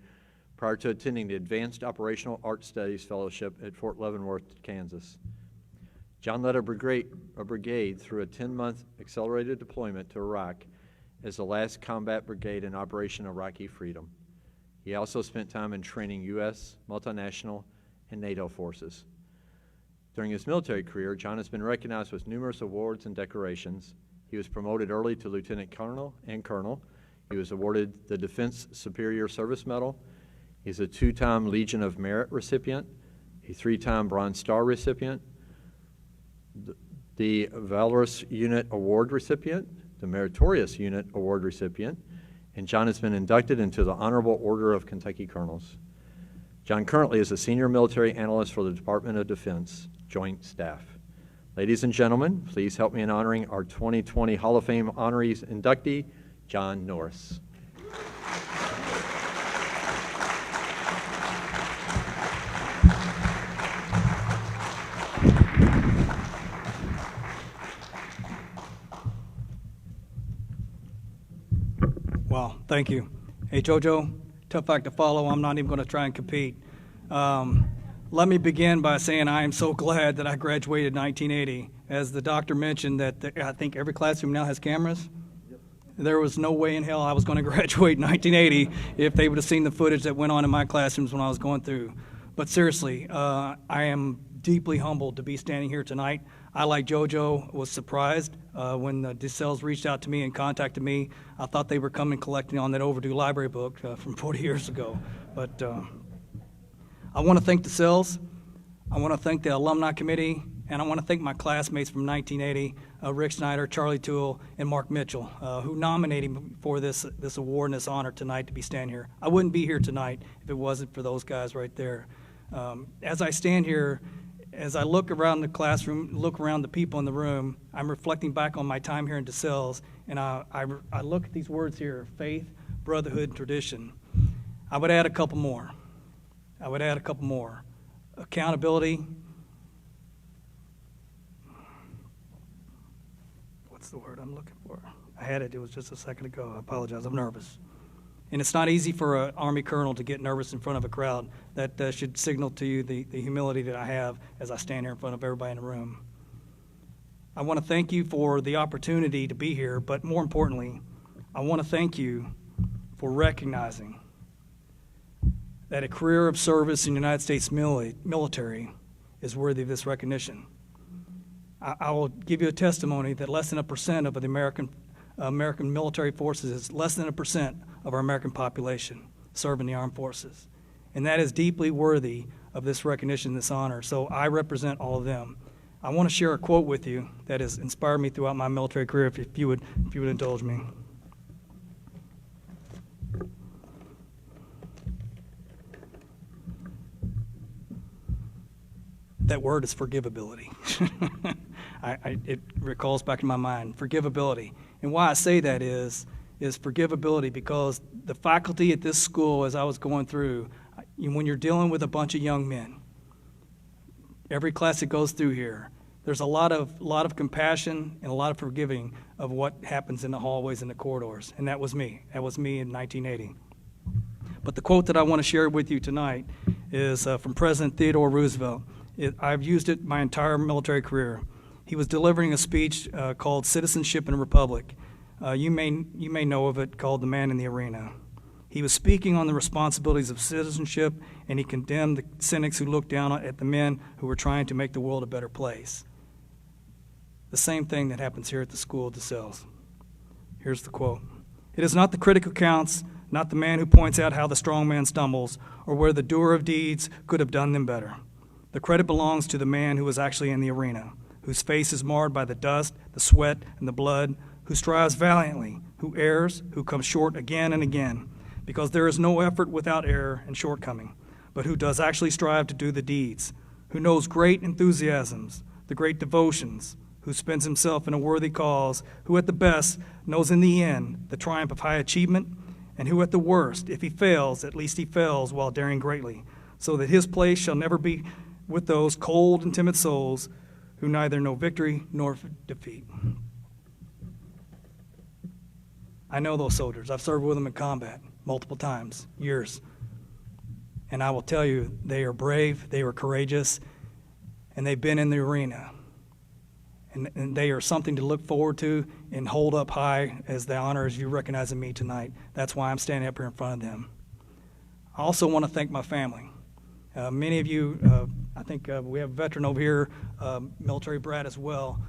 prior to attending the Advanced Operational Art Studies Fellowship at Fort Leavenworth, Kansas. John led a brigade through a 10-month accelerated deployment to Iraq as the last combat brigade in Operation Iraqi Freedom. He also spent time in training U.S., multinational, and NATO forces. During his military career, John has been recognized with numerous awards and decorations. He was promoted early to lieutenant colonel and colonel. He was awarded the Defense Superior Service Medal. He's a 2-time Legion of Merit recipient, a 3-time Bronze Star recipient, the Valorous Unit Award recipient, the Meritorious Unit Award recipient, and John has been inducted into the Honorable Order of Kentucky Colonels. John currently is a senior military analyst for the Department of Defense Joint Staff. Ladies and gentlemen, please help me in honoring our 2020 Hall of Fame honorees inductee, John Norris. Wow, thank you. Hey, JoJo, tough act to follow. I'm not even going to try and compete. Let me begin by saying I am so glad that I graduated in 1980. As the doctor mentioned, that I think every classroom now has cameras. Yep. There was no way in hell I was going to graduate in 1980 if they would have seen the footage that went on in my classrooms when I was going through. But seriously, I am deeply humbled to be standing here tonight. I, like JoJo, was surprised when the DeSales reached out to me and contacted me. I thought they were coming collecting on that overdue library book from 40 years ago. But I want to thank DeSales. I want to thank the alumni committee, and I want to thank my classmates from 1980, Rick Snyder, Charlie Toole, and Mark Mitchell, who nominated me for this award and this honor tonight to be standing here. I wouldn't be here tonight if it wasn't for those guys right there. As I stand here, as I look around the classroom, look around the people in the room, I'm reflecting back on my time here in DeSales, and I look at these words here: faith, brotherhood, and tradition. I would add a couple more. Accountability. What's the word I'm looking for? I had it. It was just a second ago. I apologize. I'm nervous. And it's not easy for an Army colonel to get nervous in front of a crowd. That should signal to you the humility that I have as I stand here in front of everybody in the room. I want to thank you for the opportunity to be here, but more importantly, I want to thank you for recognizing that a career of service in the United States military is worthy of this recognition. I will give you a testimony that less than 1% of the American military forces is less than 1% of our American population serve in the armed forces. And that is deeply worthy of this recognition, this honor. So I represent all of them. I want to share a quote with you that has inspired me throughout my military career, if you would indulge me. That word is forgivability. It recalls back in my mind, forgivability. And why I say that is forgivability because the faculty at this school, as I was going through, when you're dealing with a bunch of young men, every class that goes through here, there's a lot of compassion and a lot of forgiving of what happens in the hallways and the corridors. And that was me. That was me in 1980. But the quote that I want to share with you tonight is from President Theodore Roosevelt. I've used it my entire military career. He was delivering a speech called Citizenship in a Republic. You may know of it, called The Man in the Arena. He was speaking on the responsibilities of citizenship, and he condemned the cynics who looked down at the men who were trying to make the world a better place. The same thing that happens here at the School of DeSales. Here's the quote. "It is not the critic who counts, not the man who points out how the strong man stumbles, or where the doer of deeds could have done them better. The credit belongs to the man who is actually in the arena, whose face is marred by the dust, the sweat, and the blood, who strives valiantly, who errs, who comes short again and again, because there is no effort without error and shortcoming, but who does actually strive to do the deeds, who knows great enthusiasms, the great devotions, who spends himself in a worthy cause, who at the best knows in the end the triumph of high achievement, and who at the worst, if he fails, at least he fails while daring greatly, so that his place shall never be with those cold and timid souls who neither know victory nor defeat." I know those soldiers. I've served with them in combat multiple times, years. And I will tell you, they are brave, they are courageous, and they've been in the arena. And they are something to look forward to and hold up high as the honor as you recognize in me tonight. That's why I'm standing up here in front of them. I also want to thank my family. Many of you, I think we have a veteran over here, military brat as well.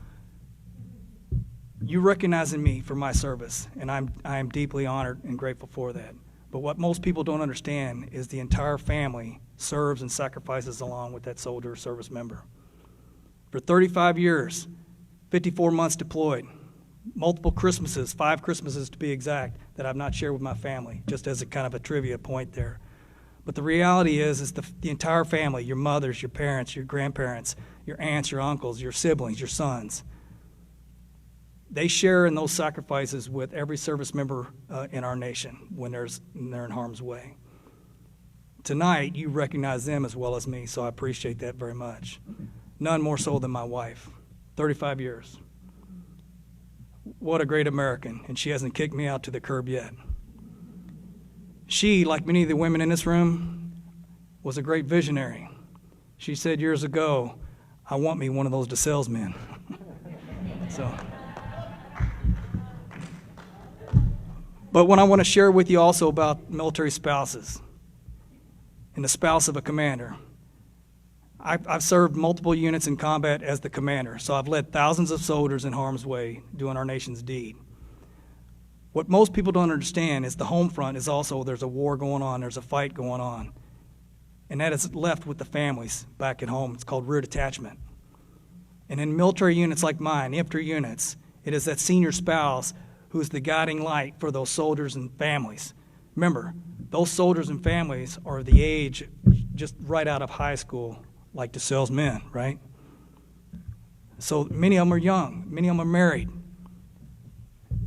You recognizing me for my service, and I am deeply honored and grateful for that. But what most people don't understand is the entire family serves and sacrifices along with that soldier or service member. For 35 years, 54 months deployed, multiple Christmases, 5 Christmases to be exact, that I've not shared with my family, just as a kind of a trivia point there. But the reality is the entire family, your mothers, your parents, your grandparents, your aunts, your uncles, your siblings, your sons, they share in those sacrifices with every service member in our nation when they're in harm's way. Tonight, you recognize them as well as me, so I appreciate that very much. None more so than my wife, 35 years. What a great American, and she hasn't kicked me out to the curb yet. She, like many of the women in this room, was a great visionary. She said years ago, I want me one of those DeSales men. But what I want to share with you also about military spouses and the spouse of a commander. I've served multiple units in combat as the commander, so I've led thousands of soldiers in harm's way doing our nation's deed. What most people don't understand is the home front is also, there's a war going on, there's a fight going on, and that is left with the families back at home. It's called rear detachment. And in military units like mine, infantry units, it is that senior spouse who's the guiding light for those soldiers and families. Remember, those soldiers and families are the age just right out of high school, like DeSales men, right? So many of them are young, many of them are married.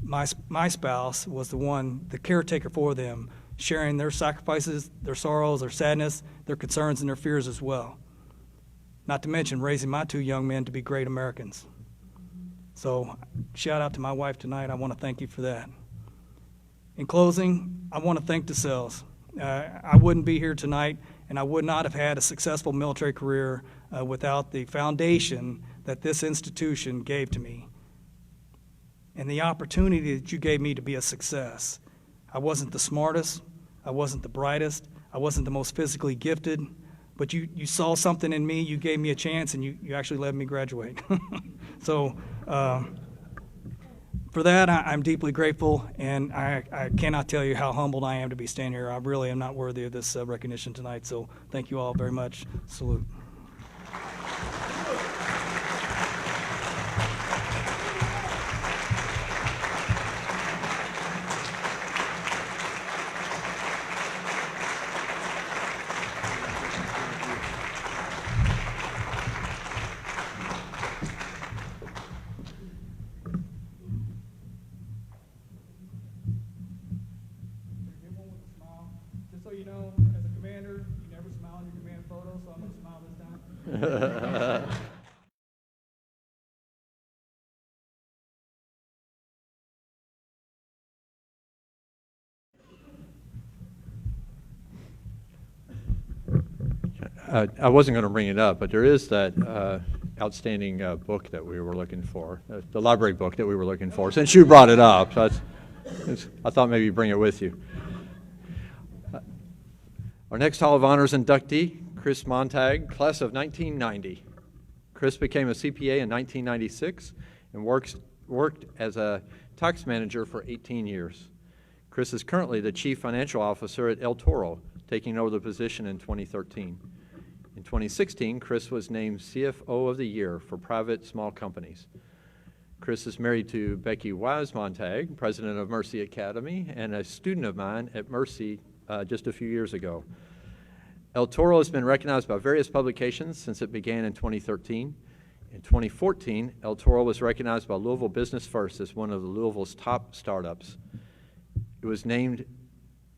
My spouse was the caretaker for them, sharing their sacrifices, their sorrows, their sadness, their concerns, and their fears as well. Not to mention raising my 2 young men to be great Americans. So shout out to my wife tonight. I want to thank you for that. In closing, I want to thank DeSales. I wouldn't be here tonight, and I would not have had a successful military career without the foundation that this institution gave to me and the opportunity that you gave me to be a success. I wasn't the smartest. I wasn't the brightest. I wasn't the most physically gifted. But you saw something in me, you gave me a chance, and you actually let me graduate. So for that, I'm deeply grateful, and I cannot tell you how humbled I am to be standing here. I really am not worthy of this recognition tonight, so thank you all very much. Salute. Just so you know, as a commander, you never smile in your command photo, so I'm going to smile this time. I wasn't going to bring it up, but there is that outstanding book that we were looking for, the library book that we were looking for. Since you brought it up, so I thought maybe you'd bring it with you. Our next Hall of Honors inductee, Chris Montag, class of 1990. Chris became a CPA in 1996 and worked as a tax manager for 18 years. Chris is currently the Chief Financial Officer at El Toro, taking over the position in 2013. In 2016, Chris was named CFO of the Year for private small companies. Chris is married to Becky Wise Montag, president of Mercy Academy, and a student of mine at Mercy just a few years ago. El Toro has been recognized by various publications since it began in 2013. In 2014, El Toro was recognized by Louisville Business First as one of the Louisville's top startups. It was named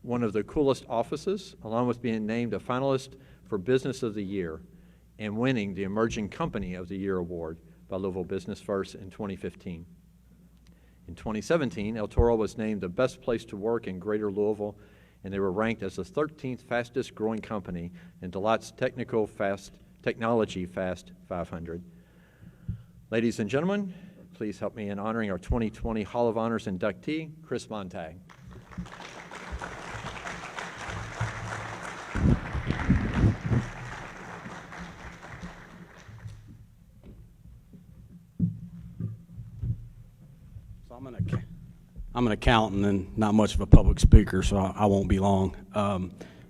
one of the coolest offices, along with being named a finalist for Business of the Year and winning the Emerging Company of the Year award by Louisville Business First in 2015. In 2017, El Toro was named the best place to work in Greater Louisville, and they were ranked as the 13th fastest growing company in Deloitte's Technology Fast 500. Ladies and gentlemen, please help me in honoring our 2020 Hall of Honors inductee, Chris Montag. I'm an accountant and not much of a public speaker, so I won't be long.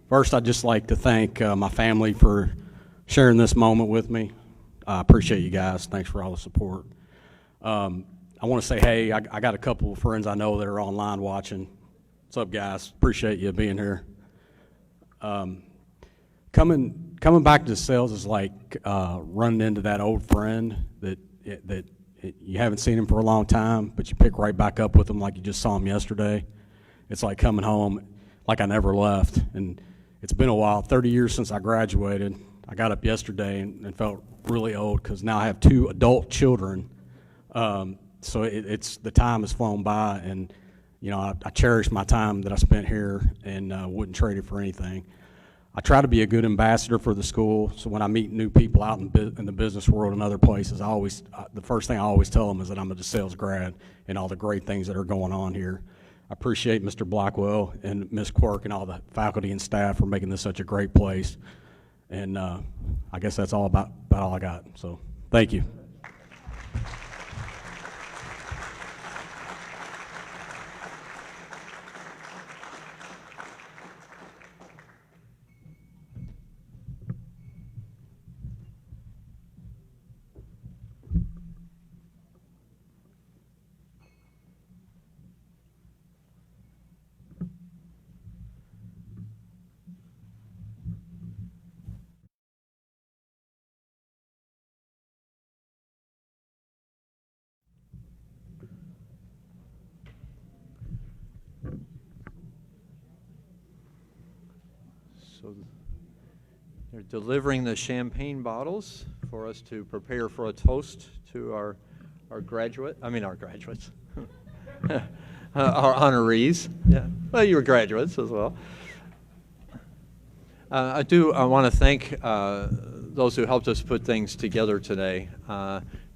First, I'd just like to thank my family for sharing this moment with me. I appreciate you guys. Thanks for all the support. I want to say, hey, I got a couple of friends I know that are online watching. What's up, guys? Appreciate you being here. Coming back to sales is like running into that old friend that you haven't seen him for a long time, but you pick right back up with him like you just saw him yesterday. It's like coming home like I never left. And it's been a while, 30 years since I graduated. I got up yesterday and felt really old because now I have 2 adult children. So it's the time has flown by, and you know I cherish my time that I spent here and wouldn't trade it for anything. I try to be a good ambassador for the school, so when I meet new people out in the business world and other places, the first thing I always tell them is that I'm a DeSales grad and all the great things that are going on here. I appreciate Mr. Blackwell and Ms. Quirk and all the faculty and staff for making this such a great place. And I guess that's all about all I got. So thank you. So they're delivering the champagne bottles for us to prepare for a toast to our graduates, our honorees. Yeah, well, you were graduates as well. I want to thank those who helped us put things together today.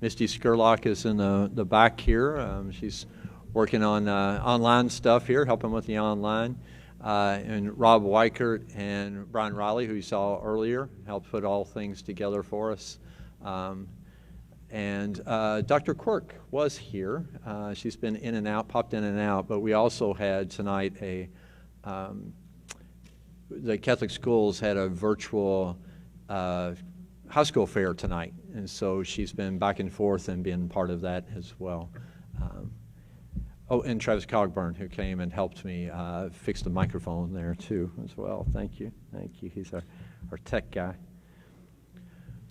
Misty Skurlock is in the back here. She's working on online stuff here, helping with the online. And Rob Weichert and Brian Riley, who you saw earlier, helped put all things together for us. And Dr. Quirk was here. She's been in and out, popped in and out, but we also had tonight the Catholic schools had a virtual high school fair tonight, and so she's been back and forth and been part of that as well. Oh, and Travis Cogburn, who came and helped me fix the microphone there too as well. Thank you. Thank you. He's our tech guy.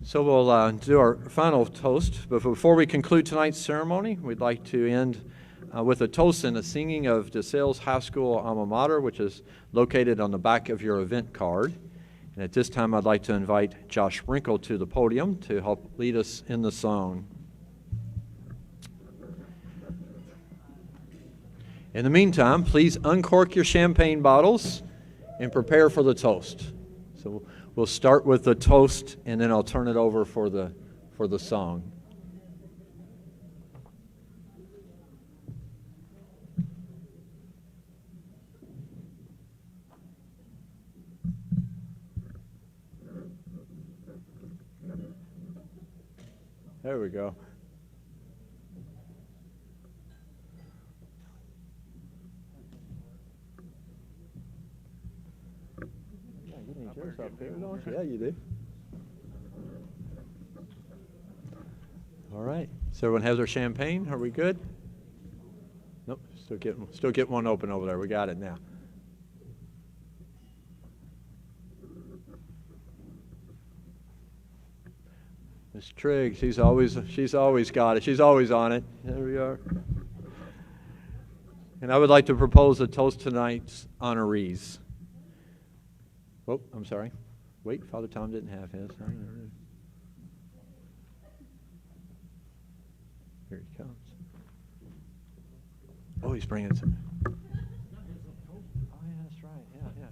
So we'll do our final toast. But before we conclude tonight's ceremony, we'd like to end with a toast and a singing of DeSales High School alma mater, which is located on the back of your event card. And at this time, I'd like to invite Josh Sprinkle to the podium to help lead us in the song. In the meantime, please uncork your champagne bottles and prepare for the toast. So we'll start with the toast, and then I'll turn it over for the song. There we go. Up here, don't you? Yeah, you do. All right. So everyone has their champagne. Are we good? Nope. Still get one open over there. We got it now. Miss Trigg, she's always got it. She's always on it. There we are. And I would like to propose a toast to tonight's honorees. Oh, I'm sorry. Wait, Father Tom didn't have his. Here he comes. Oh, he's bringing some. Oh, yeah, that's right. Yeah.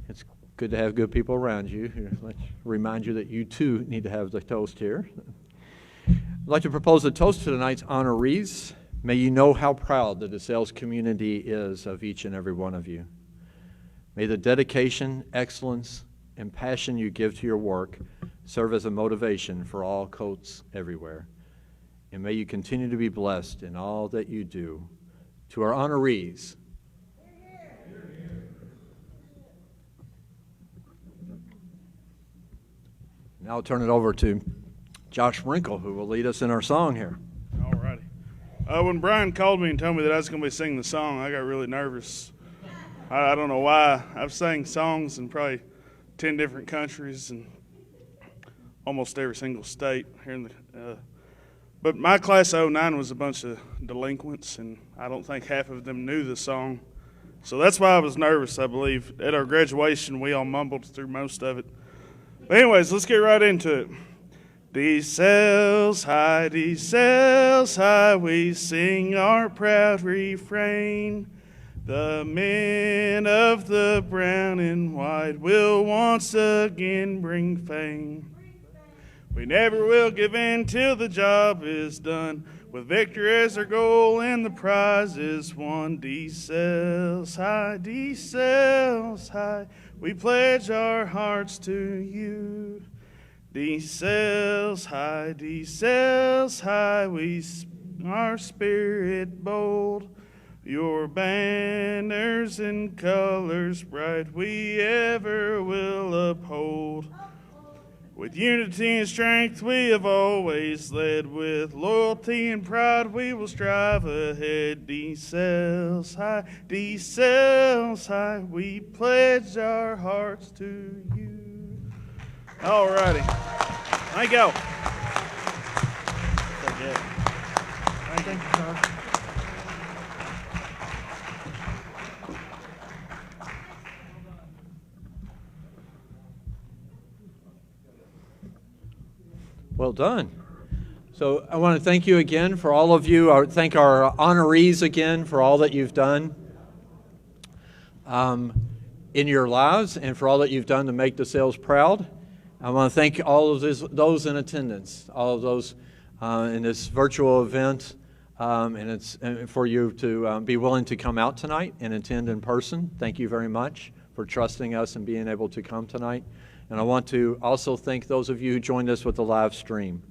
It's good to have good people around you. Let's remind you that you, too, need to have the toast here. I'd like to propose a toast to tonight's honorees. May you know how proud the DeSales community is of each and every one of you. May the dedication, excellence, and passion you give to your work serve as a motivation for all coats everywhere. and may you continue to be blessed in all that you do. To our honorees, now I'll turn it over to Josh Wrinkle, who will lead us in our song here. All righty. When Brian called me and told me that I was going to be singing the song, I got really nervous. I don't know why. I've sang songs in probably 10 different countries and almost every single state here in the. But my class of 09 was a bunch of delinquents, and I don't think half of them knew the song. So that's why I was nervous, I believe. At our graduation, we all mumbled through most of it. But anyways, let's get right into it. DeSales High, we sing our proud refrain. The men of the brown and white will once again bring fame. We never will give in till the job is done, with victory as our goal and the prize is won. DeSales High, we pledge our hearts to you. DeSales High, our spirit bold. Your banners and colors bright we ever will uphold. With unity and strength we have always led. With loyalty and pride we will strive ahead. DeSales High, we pledge our hearts to you. All righty. Thank you. Thank you, sir. Well done. So I want to thank you again for all of you. Thank our honorees again for all that you've done in your lives and for all that you've done to make DeSales proud. I want to thank all of those in attendance, all of those in this virtual event, and for you to be willing to come out tonight and attend in person. Thank you very much for trusting us and being able to come tonight. And I want to also thank those of you who joined us with the live stream.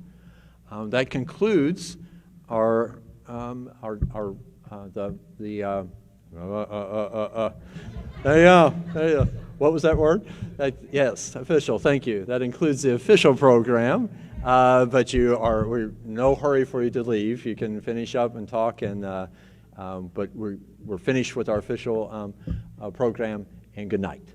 That concludes our what was that word? Yes, official. Thank you. That includes the official program. But we're in no hurry for you to leave. You can finish up and talk, but we're finished with our official program. And good night.